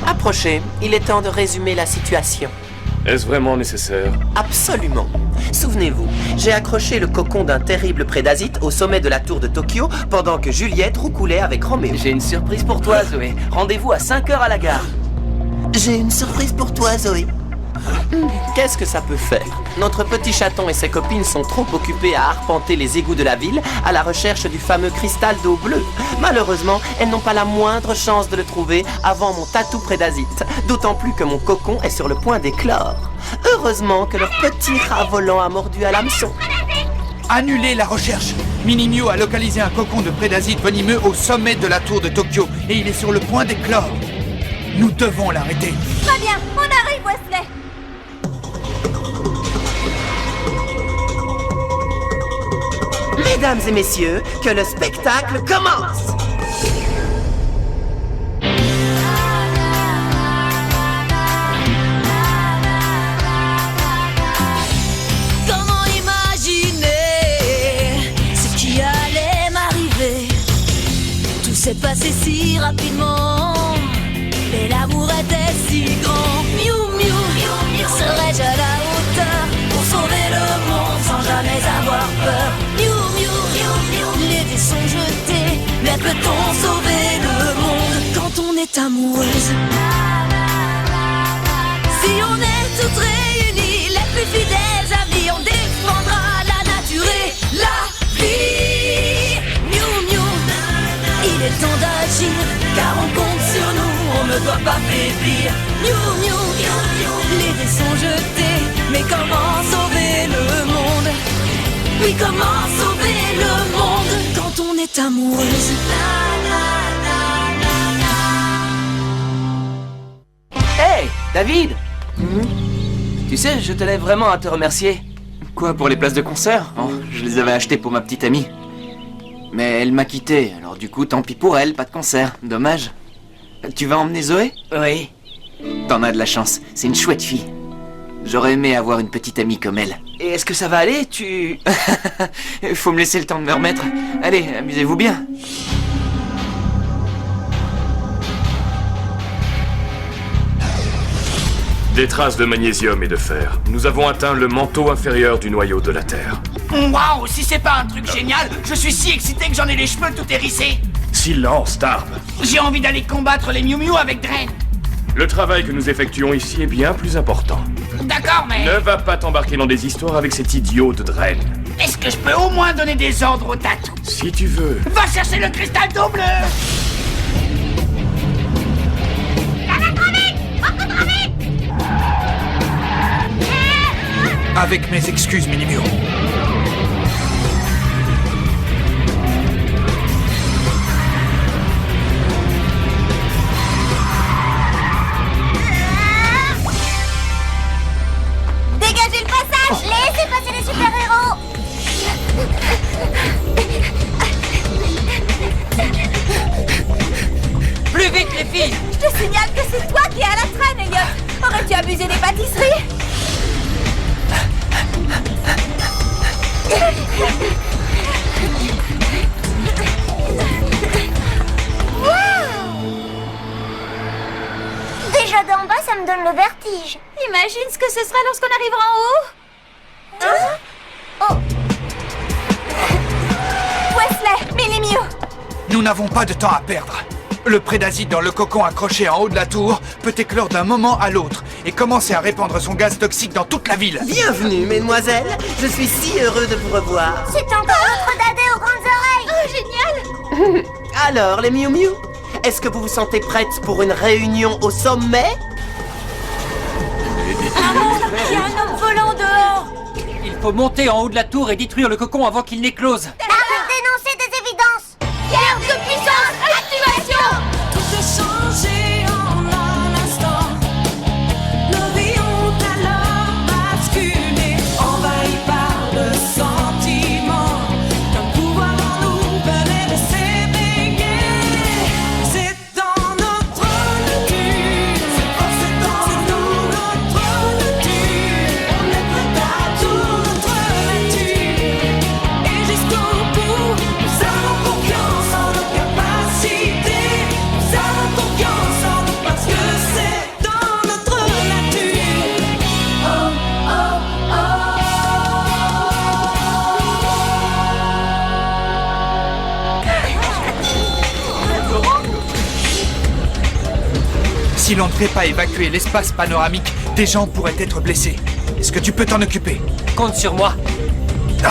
Approchez, il est temps de résumer la situation. Est-ce vraiment nécessaire? Absolument. Souvenez-vous, j'ai accroché le cocon d'un terrible prédasite au sommet de la tour de Tokyo pendant que Juliette roucoulait avec Roméo. J'ai une surprise pour toi, Zoé. Rendez-vous à 5 h à la gare. J'ai une surprise pour toi, Zoé. Qu'est-ce que ça peut faire? Notre petit chaton et ses copines sont trop occupés à arpenter les égouts de la ville à la recherche du fameux cristal d'eau bleue. Malheureusement, elles n'ont pas la moindre chance de le trouver avant mon tatou prédasite. D'autant plus que mon cocon est sur le point d'éclore. Heureusement que leur petit rat volant a mordu à l'hameçon. Annulez la recherche. Minimio a localisé un cocon de prédasite venimeux au sommet de la tour de Tokyo et il est sur le point d'éclore. Nous devons l'arrêter. Très bien, on arrive, Wesley. Mesdames et messieurs, que le spectacle commence! Comment imaginer ce qui allait m'arriver? Tout s'est passé si rapidement, mais l'amour était si grand. Miou miou, serais-je à la hauteur pour sauver le monde sans jamais avoir peur? Miou miou, les dés sont jetés, mais peut-on sauver le monde quand on est amoureuse? Si on est toutes réunies, les plus fidèles amis, on défendra la nature et la vie. Miou miou, il est temps d'agir, car on compte sur nous, on ne doit pas faiblir. Miou miou, les dés sont jetés, mais comment sauver le monde? Oui, comment sauver le monde quand on est amoureuse? Hey, David! Tu sais, je tenais vraiment à te remercier. Quoi, pour les places de concert? Oh, je les avais achetées pour ma petite amie. Mais elle m'a quitté, alors du coup, tant pis pour elle, pas de concert. Dommage. Tu vas emmener Zoé? Oui. T'en as de la chance, c'est une chouette fille. J'aurais aimé avoir une petite amie comme elle. Et est-ce que ça va aller? Tu... Faut me laisser le temps de me remettre. Allez, amusez-vous bien. Des traces de magnésium et de fer. Nous avons atteint le manteau inférieur du noyau de la Terre. Waouh, si c'est pas un truc génial, je suis si excité que j'en ai les cheveux tout hérissés. Silence, Darb. J'ai envie d'aller combattre les Miu Miu avec Drain. Le travail que nous effectuons ici est bien plus important. D'accord, mais... Ne va pas t'embarquer dans des histoires avec cet idiot de Drain. Est-ce que je peux au moins donner des ordres au tatou? Si tu veux. Va chercher le cristal d'eau bleue! Avec mes excuses, Minimio. Dégagez le passage! Laissez passer les super-héros! Plus vite, les filles! Je te signale que c'est toi qui es à la traîne, Elliot! Aurais-tu abusé des pâtisseries? Déjà d'en bas, ça me donne le vertige. Imagine ce que ce sera lorsqu'on arrivera en haut. Oh. Wesley, Minimio. Nous n'avons pas de temps à perdre. Le prédasite dans le cocon accroché en haut de la tour peut éclore d'un moment à l'autre et commencer à répandre son gaz toxique dans toute la ville. Bienvenue, mesdemoiselles. Je suis si heureux de vous revoir. C'est encore notre dadé aux grandes oreilles. Oh, génial. Alors, les Miu Miu, est-ce que vous vous sentez prêtes pour une réunion au sommet? Il y a un homme volant dehors. Il faut monter en haut de la tour et détruire le cocon avant qu'il n'éclose. Pour dénoncer des évidences. Guerre de puissance, activation. Tout peut changer en un instant. Nos vies ont alors basculé, envahies par le sentiment qu'un pouvoir en nous venait de s'éveiller. C'est dans notre nature, c'est dans notre nature. On est prêt à tout notre nature et jusqu'au Si l'on ne fait pas évacuer l'espace panoramique, des gens pourraient être blessés. Est-ce que tu peux t'en occuper? Compte sur moi. Ah!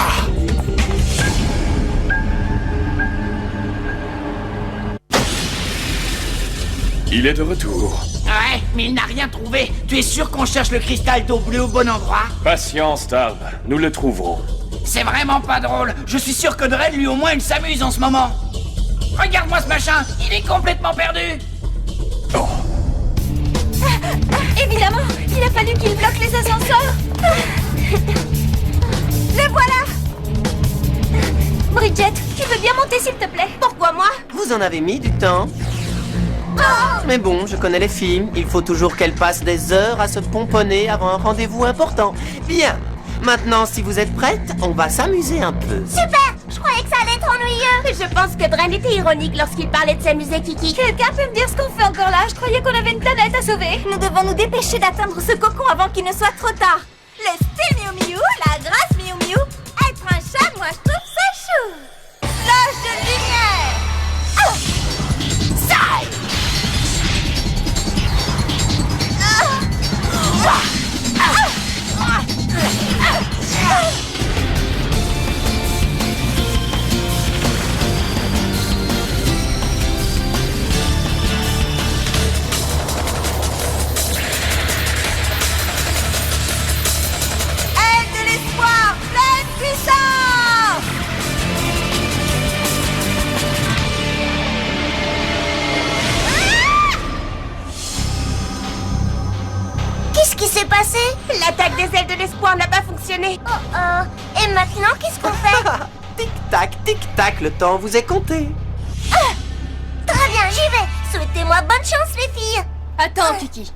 Il est de retour. Ouais, mais il n'a rien trouvé. Tu es sûr qu'on cherche le cristal d'eau bleue au bon endroit? Patience, Tarb. Nous le trouverons. C'est vraiment pas drôle. Je suis sûr que Dren, lui au moins, il s'amuse en ce moment. Regarde-moi ce machin, il est complètement perdu. Évidemment, il a fallu qu'il bloque les ascenseurs. Le voilà. Bridget, tu veux bien monter s'il te plaît? Pourquoi moi? Vous en avez mis du temps. Mais bon, je connais les films. Il faut toujours qu'elles passent des heures à se pomponner avant un rendez-vous important. Bien. Maintenant, si vous êtes prêtes, on va s'amuser un peu. Super! Je croyais que ça allait être ennuyeux. Je pense que Dren était ironique lorsqu'il parlait de s'amuser, Kiki. Quelqu'un peut me dire ce qu'on fait encore là? Je croyais qu'on avait une planète à sauver. Nous devons nous dépêcher d'atteindre ce cocon avant qu'il ne soit trop tard. Le style Miu Miu, la grâce Miu Miu. Être un chat, moi je trouve ça chou. Flash de lumière. Oh! Side! Aile de l'espoir, pleine puissance! Qu'est-ce qui s'est passé? L'attaque des ailes de l'espoir n'a pas fonctionné. Oh oh. Et maintenant, qu'est-ce qu'on fait? Tic-tac, tic-tac, le temps vous est compté. Très bien, j'y vais. Souhaitez-moi bonne chance, les filles. Attends, Kiki.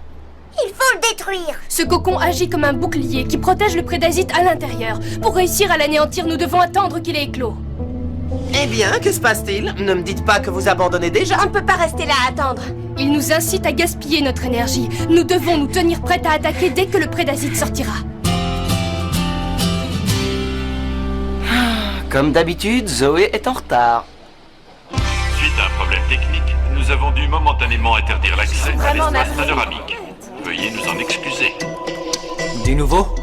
Il faut le détruire. Ce cocon agit comme un bouclier qui protège le prédasite à l'intérieur. Pour réussir à l'anéantir, nous devons attendre qu'il ait éclos. Eh bien, que se passe-t-il? Ne me dites pas que vous abandonnez déjà. On ne peut pas rester là à attendre. Il nous incite à gaspiller notre énergie. Nous devons nous tenir prêts à attaquer dès que le prédasite sortira. Comme d'habitude, Zoé est en retard. Suite à un problème technique, nous avons dû momentanément interdire l'accès à Vraiment l'espace navré. panoramique. Veuillez nous en excuser. Du nouveau?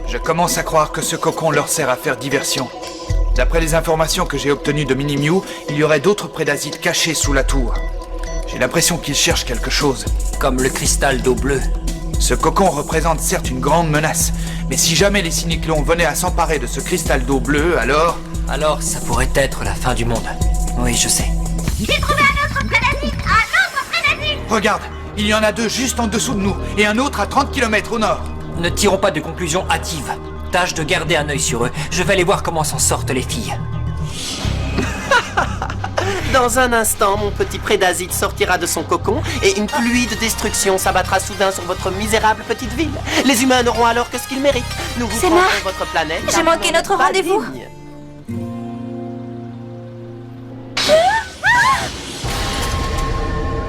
Je commence à croire que ce cocon leur sert à faire diversion. D'après les informations que j'ai obtenues de Mini-Mew, il y aurait d'autres prédasites cachés sous la tour. J'ai l'impression qu'ils cherchent quelque chose. Comme le cristal d'eau bleue. Ce cocon représente certes une grande menace, mais si jamais les cyniclons venaient à s'emparer de ce cristal d'eau bleue, alors... Alors, ça pourrait être la fin du monde. Oui, je sais. J'ai trouvé un autre prédasite. Un autre prédasite. Regarde, il y en a deux juste en dessous de nous, et un autre à 30 km au nord. Ne tirons pas de conclusions hâtives. Tâche de garder un œil sur eux. Je vais aller voir comment s'en sortent les filles. Dans un instant, mon petit prédasite sortira de son cocon et une pluie de destruction s'abattra soudain sur votre misérable petite ville. Les humains n'auront alors que ce qu'ils méritent. Nous vous C'est prendrons moi. votre planète. J'ai manqué notre Pas rendez-vous. digne.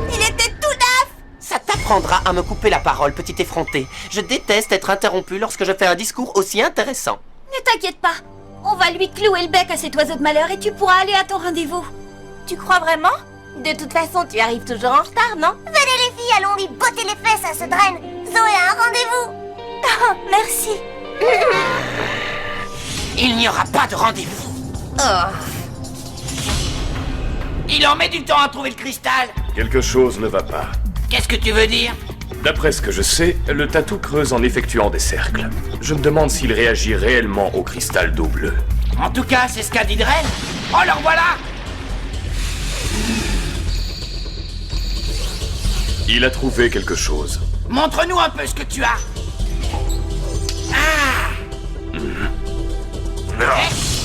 Il était tout neuf. Ça t'apprendra à me couper la parole, petit effronté. Je déteste être interrompu lorsque je fais un discours aussi intéressant. Ne t'inquiète pas. On va lui clouer le bec à cet oiseau de malheur et tu pourras aller à ton rendez-vous. Tu crois vraiment? De toute façon, tu arrives toujours en retard, non? Venez les filles, allons lui botter les fesses à ce Dren. Zoé a un rendez-vous. Oh, merci. Il n'y aura pas de rendez-vous. Il en met du temps à trouver le cristal. Quelque chose ne va pas. Qu'est-ce que tu veux dire? D'après ce que je sais, le tatou creuse en effectuant des cercles. Je me demande s'il réagit réellement au cristal d'eau bleue. En tout cas, c'est ce qu'a dit Dren. Oh, leur voilà. Il a trouvé quelque chose. Montre-nous un peu ce que tu as.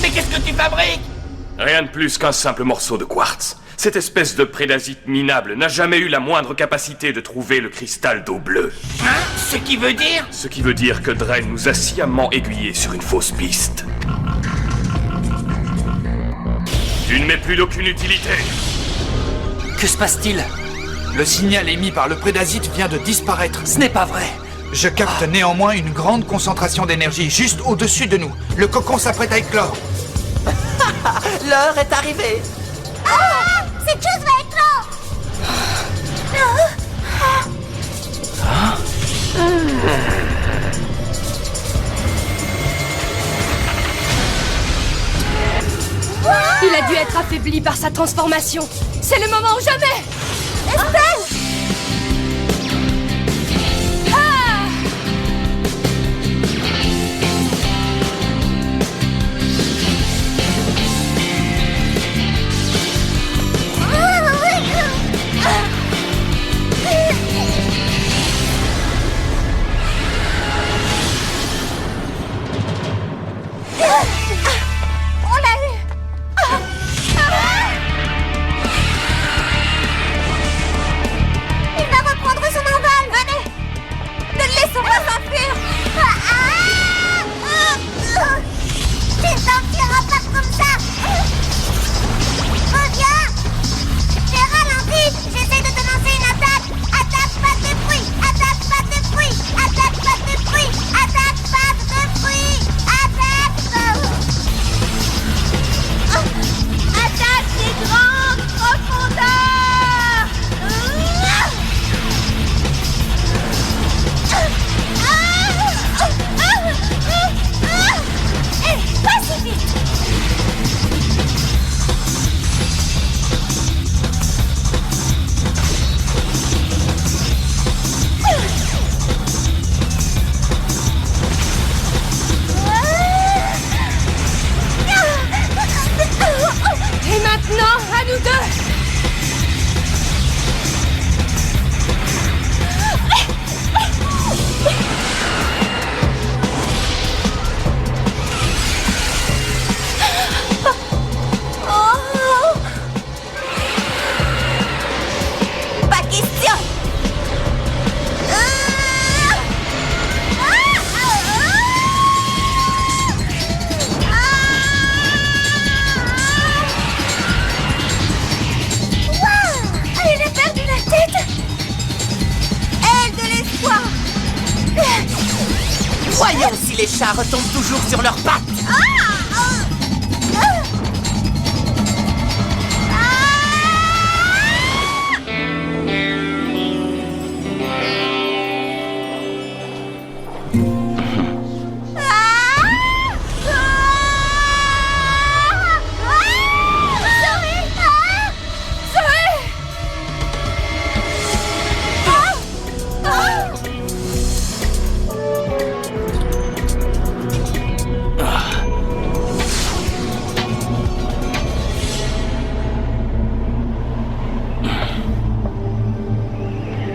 Mais qu'est-ce que tu fabriques? Rien de plus qu'un simple morceau de quartz. Cette espèce de prédasite minable n'a jamais eu la moindre capacité de trouver le cristal d'eau bleue. Hein? Ce qui veut dire? Ce qui veut dire que Dren nous a sciemment aiguillés sur une fausse piste. Tu ne mets plus d'aucune utilité. Que se passe-t-il? Le signal émis par le prédasite vient de disparaître. Ce n'est pas vrai. Je capte néanmoins une grande concentration d'énergie juste au-dessus de nous. Le cocon s'apprête à éclore. L'heure est arrivée. Cette chose va éclore. affaibli par sa transformation. C'est le moment ou jamais. Estelle! On l'a eu! Il va reprendre son envol! Venez! Ne le laissons pas s'enfuir! Tu ne t'enfuiras pas comme ça! Reviens! J'ai ralenti! J'essaie de te lancer une attaque! Attaque patte de fruits! Attaque patte de fruits! Attaque patte de fruits! Attaque patte de fruits! Attaque des grandes profondeurs! Pas si vite! Et maintenant, à nous deux. Pas question! Il a perdu la tête! Aile de l'espoir! Voyons si les chats retombent toujours sur leurs pattes.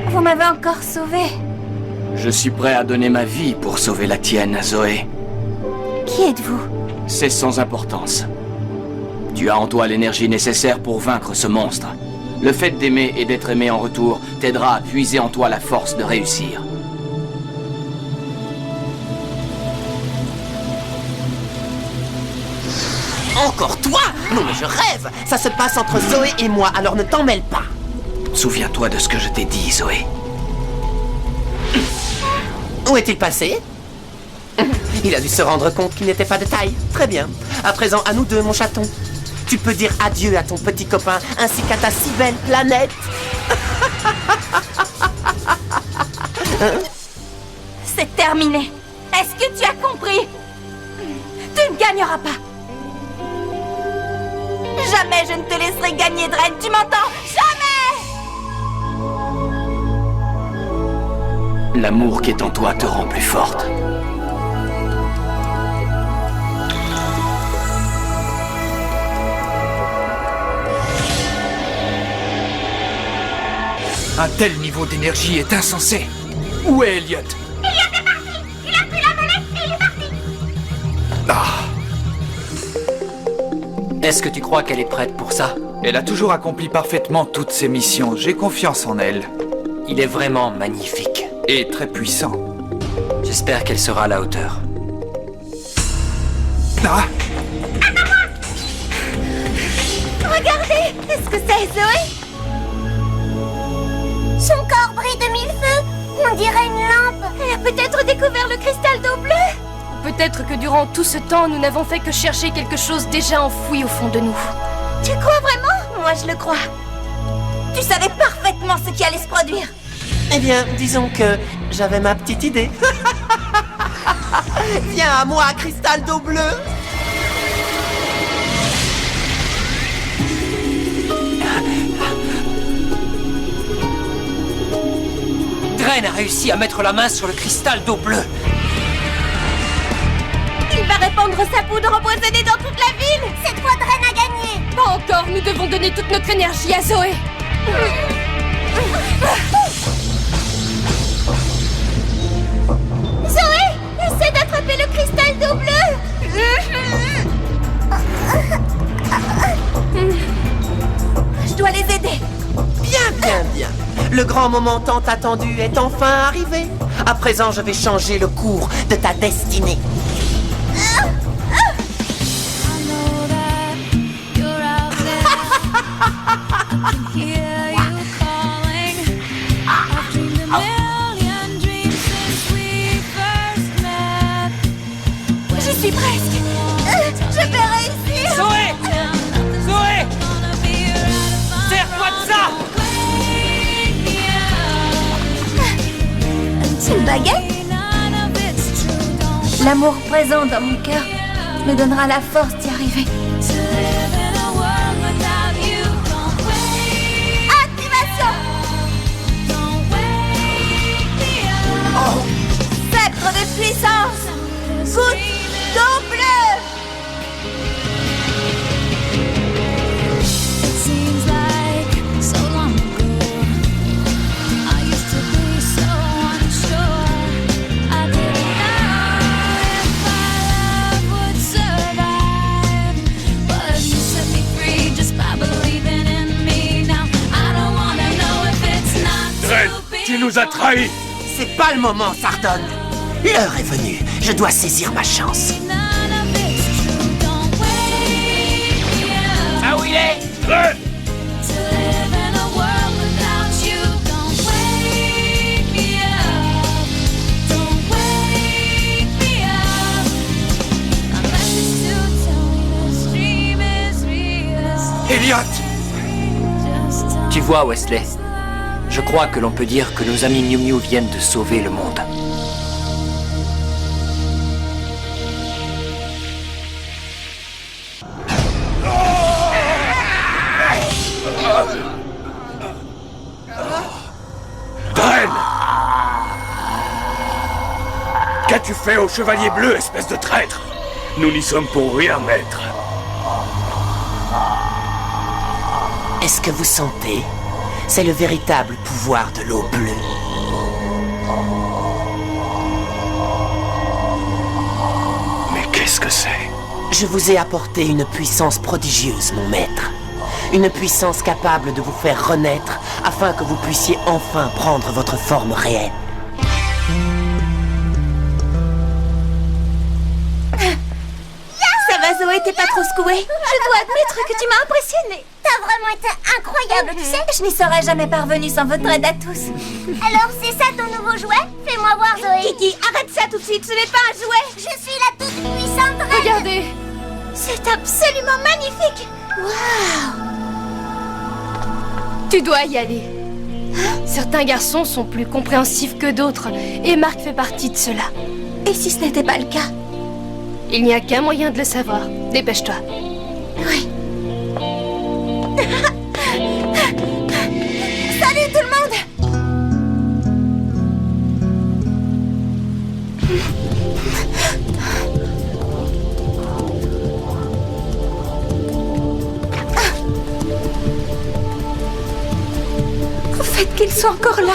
Vous m'avez encore sauvé. Je suis prêt à donner ma vie pour sauver la tienne, Zoé. Qui êtes-vous? C'est sans importance. Tu as en toi l'énergie nécessaire pour vaincre ce monstre. Le fait d'aimer et d'être aimé en retour t'aidera à puiser en toi la force de réussir. Encore toi? Non mais je rêve. Ça se passe entre Zoé et moi, alors ne t'en mêle pas. Souviens-toi de ce que je t'ai dit, Zoé. Où est-il passé? Il a dû se rendre compte qu'il n'était pas de taille. Très bien. À présent, à nous deux, mon chaton. Tu peux dire adieu à ton petit copain, ainsi qu'à ta si belle planète. C'est terminé. Est-ce que tu as compris? Tu ne gagneras pas. Jamais je ne te laisserai gagner, Dren. Tu m'entends? Jamais! L'amour qui est en toi te rend plus forte. Un tel niveau d'énergie est insensé. Où est Elliot? Elliot est parti! Il a pris la molette et il est parti! Ah, Est-ce que tu crois qu'elle est prête pour ça? elle a toujours accompli parfaitement toutes ses missions. J'ai confiance en elle. Il est vraiment magnifique. Et très puissant. J'espère qu'elle sera à la hauteur. Ah, Regardez! Qu'est-ce que c'est, Zoé? Son corps brille de mille feux! On dirait une lampe! Elle a peut-être découvert le cristal d'eau bleue! Peut-être que durant tout ce temps, nous n'avons fait que chercher quelque chose déjà enfoui au fond de nous. Tu crois vraiment? Moi, je le crois. Tu savais parfaitement ce qui allait se produire. Eh bien, disons que j'avais ma petite idée. Viens à moi, cristal d'eau bleue. Dren a réussi à mettre la main sur le cristal d'eau bleue. Il va répandre sa poudre empoisonnée dans toute la ville. Cette fois, Dren a gagné. Pas encore, nous devons donner toute notre énergie à Zoé. Zoé, essaie d'attraper le cristal d'eau bleue. Je dois les aider. Bien. Le grand moment tant attendu est enfin arrivé. À présent, je vais changer le cours de ta destinée. J'y suis presque. Je vais réussir. Zoé! Zoé! Serre-toi de ça! Une baguette. L'amour présent dans mon cœur me donnera la force d'y arriver. Activation. Sceptre de puissance. Goutte d'eau bleue. Dren, tu nous as trahis! C'est pas le moment, Sardone. L'heure est venue. Je dois saisir ma chance. Ah où il est? Dren! Elliot! Tu vois, Wesley, je crois que l'on peut dire que nos amis Miu Miu viennent de sauver le monde. Dren! Qu'as-tu fait au Chevalier Bleu, espèce de traître? Nous n'y sommes pour rien, maître. Est-ce que vous sentez? C'est le véritable pouvoir de l'eau bleue. Mais qu'est-ce que c'est? Je vous ai apporté une puissance prodigieuse, mon maître. Une puissance capable de vous faire renaître afin que vous puissiez enfin prendre votre forme réelle. Ça va, Zoé, t'es pas trop secouée? Je dois admettre que tu m'as impressionnée. T'as vraiment été incroyable, tu sais. Je n'y serais jamais parvenue sans votre aide à tous. Alors, c'est ça ton nouveau jouet? Fais-moi voir, Zoé. Kiki, arrête ça tout de suite, ce n'est pas un jouet. Je suis la toute puissante reine. Regardez. C'est absolument magnifique. Waouh. Tu dois y aller. Certains garçons sont plus compréhensifs que d'autres, et Marc fait partie de cela. Et si ce n'était pas le cas? Il n'y a qu'un moyen de le savoir. Dépêche-toi. Oui. Salut tout le monde! Au fait qu'ils soient encore là.